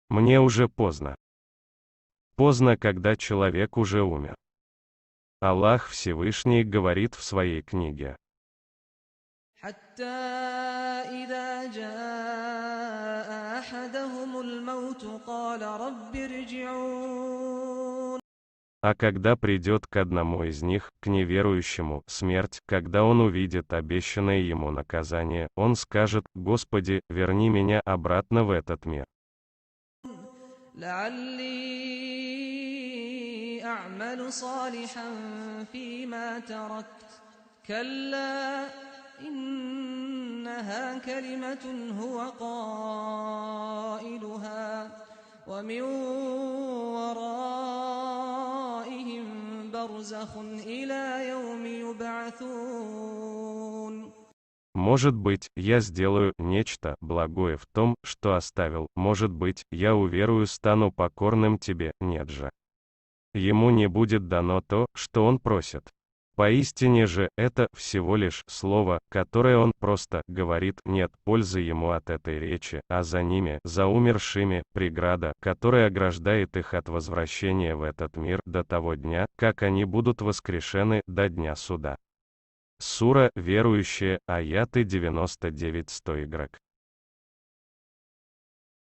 Мне уже поздно. Поздно, когда человек уже умер. Аллах Всевышний говорит в своей книге. حتى إذا جاء أحدهم الموت قال رب ارجعون. А когда придет к одному из них, к неверующему, смерть, когда он увидит обещанное ему наказание, он скажет: «Господи, верни меня обратно в этот мир. لعلي أعمل صالحا فيما تركت كلا إنها كلمة هو قائلها ومن ورائهم برزخ إلى يوم يبعثون. Может быть, я сделаю нечто благое в том, что оставил, может быть, я уверую, стану покорным тебе, нет же. Ему не будет дано то, что он просит. Поистине же, это всего лишь слово, которое он просто говорит, нет пользы ему от этой речи, а за ними, за умершими, преграда, которая ограждает их от возвращения в этот мир до того дня, как они будут воскрешены, до дня суда. Сура «Верующие», аяты 99-100 игрок.